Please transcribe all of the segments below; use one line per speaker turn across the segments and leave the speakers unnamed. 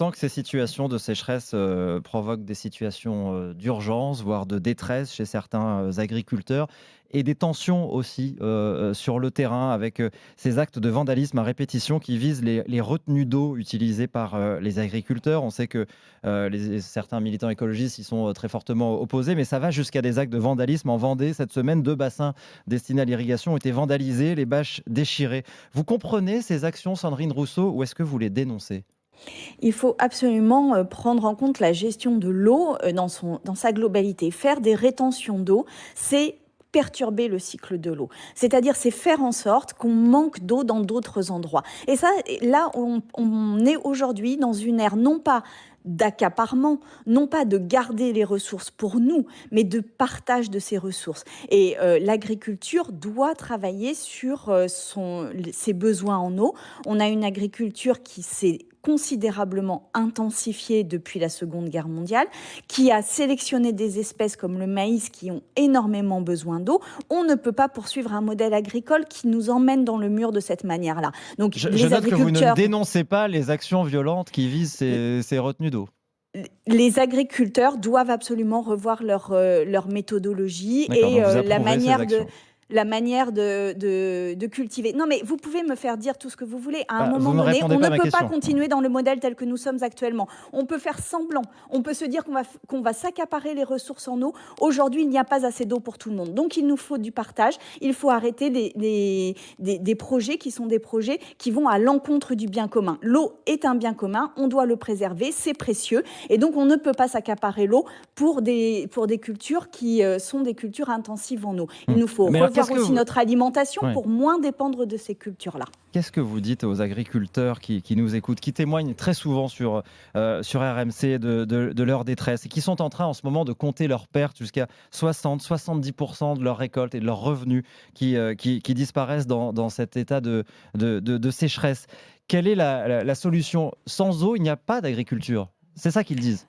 Tant que ces situations de sécheresse provoquent des situations d'urgence, voire de détresse chez certains agriculteurs, et des tensions aussi sur le terrain avec ces actes de vandalisme à répétition qui visent les retenues d'eau utilisées par les agriculteurs. On sait que certains militants écologistes y sont très fortement opposés, mais ça va jusqu'à des actes de vandalisme. En Vendée, cette semaine, 2 bassins destinés à l'irrigation ont été vandalisés, les bâches déchirées. Vous comprenez ces actions, Sandrine Rousseau, ou est-ce que vous les dénoncez?
Il faut absolument prendre en compte la gestion de l'eau dans sa globalité. Faire des rétentions d'eau, c'est perturber le cycle de l'eau. C'est-à-dire, c'est faire en sorte qu'on manque d'eau dans d'autres endroits. Et ça, là, on est aujourd'hui dans une ère non pas d'accaparement, non pas de garder les ressources pour nous, mais de partage de ces ressources. Et l'agriculture doit travailler sur ses besoins en eau. On a une agriculture qui s'est considérablement intensifiée depuis la Seconde Guerre mondiale, qui a sélectionné des espèces comme le maïs qui ont énormément besoin d'eau. On ne peut pas poursuivre un modèle agricole qui nous emmène dans le mur de cette manière-là. Donc
Je
les
note que vous ne
agriculteurs
dénoncez pas les actions violentes qui visent ces retenues d'eau.
les agriculteurs doivent absolument revoir leur méthodologie
D'accord,
et
donc vous approuvez ces actions.
la manière de cultiver. Non, mais vous pouvez me faire dire tout ce que vous voulez. À un
Bah, vous
moment
ne me
donné,
répondez
on
pas
ne
à ma
peut pas
question.
continuer dans le modèle tel que nous sommes actuellement. On peut faire semblant. On peut se dire qu'on va s'accaparer les ressources en eau. Aujourd'hui, il n'y a pas assez d'eau pour tout le monde. Donc, il nous faut du partage. Il faut arrêter des projets qui sont des projets qui vont à l'encontre du bien commun. L'eau est un bien commun. On doit le préserver. C'est précieux. Et donc, on ne peut pas s'accaparer l'eau pour des cultures qui sont des cultures intensives en eau. Il nous faut
Mais alors,
revoir aussi notre alimentation
ouais.
pour moins dépendre de ces cultures-là.
Qu'est-ce que vous dites aux agriculteurs qui nous écoutent, qui témoignent très souvent sur RMC de leur détresse et qui sont en train en ce moment de compter leurs pertes jusqu'à 60-70% de leurs récoltes et de leurs revenus qui disparaissent dans cet état de sécheresse? Quelle est la solution? Sans eau, il n'y a pas d'agriculture. C'est ça qu'ils disent.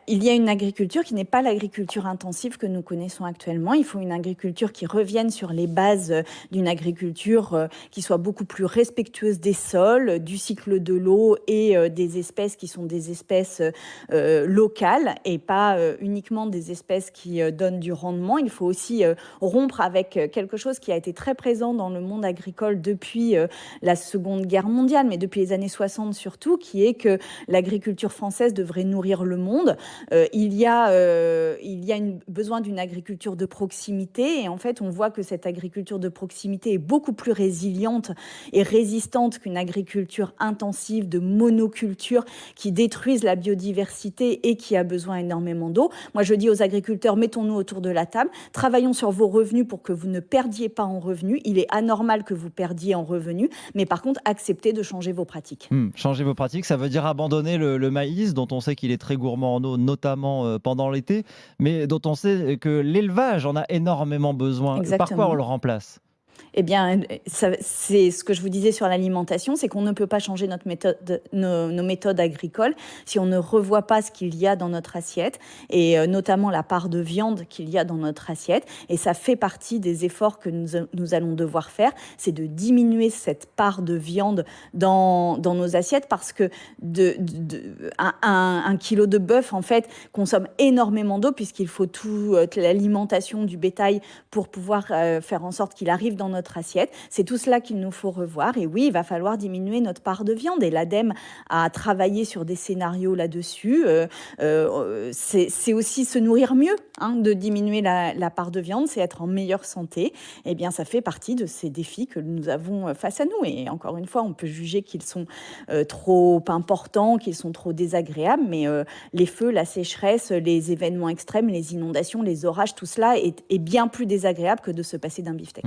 Il y a une agriculture qui n'est pas l'agriculture intensive que nous connaissons actuellement. Il faut une agriculture qui revienne sur les bases d'une agriculture qui soit beaucoup plus respectueuse des sols, du cycle de l'eau et des espèces qui sont des espèces locales et pas uniquement des espèces qui donnent du rendement. Il faut aussi rompre avec quelque chose qui a été très présent dans le monde agricole depuis la Seconde Guerre mondiale, mais depuis les années 60 surtout, qui est que l'agriculture française devrait nourrir le monde. Il y a besoin d'une agriculture de proximité et en fait on voit que cette agriculture de proximité est beaucoup plus résiliente et résistante qu'une agriculture intensive de monoculture qui détruisent la biodiversité et qui a besoin énormément d'eau. Moi je dis aux agriculteurs, mettons-nous autour de la table, travaillons sur vos revenus pour que vous ne perdiez pas en revenus. Il est anormal que vous perdiez en revenus, mais par contre acceptez de changer vos pratiques.
Changer vos pratiques, ça veut dire abandonner le maïs, dont on sait qu'il est très gourmand en eau, notamment pendant l'été, mais dont on sait que l'élevage en a énormément besoin. Par quoi on
Exactement.
le remplace?
Eh bien, c'est ce que je vous disais sur l'alimentation, c'est qu'on ne peut pas changer nos méthodes agricoles si on ne revoit pas ce qu'il y a dans notre assiette, et notamment la part de viande qu'il y a dans notre assiette. Et ça fait partie des efforts que nous allons devoir faire, c'est de diminuer cette part de viande dans nos assiettes, parce que un kilo de bœuf, en fait, consomme énormément d'eau, puisqu'il faut toute l'alimentation du bétail pour pouvoir faire en sorte qu'il arrive dans notre assiette. C'est tout cela qu'il nous faut revoir. Et oui, il va falloir diminuer notre part de viande. Et l'ADEME a travaillé sur des scénarios là-dessus. C'est aussi se nourrir mieux, hein, de diminuer la part de viande, c'est être en meilleure santé. Eh bien, ça fait partie de ces défis que nous avons face à nous. Et encore une fois, on peut juger qu'ils sont trop importants, qu'ils sont trop désagréables, mais les feux, la sécheresse, les événements extrêmes, les inondations, les orages, tout cela est bien plus désagréable que de se passer d'un beefsteak.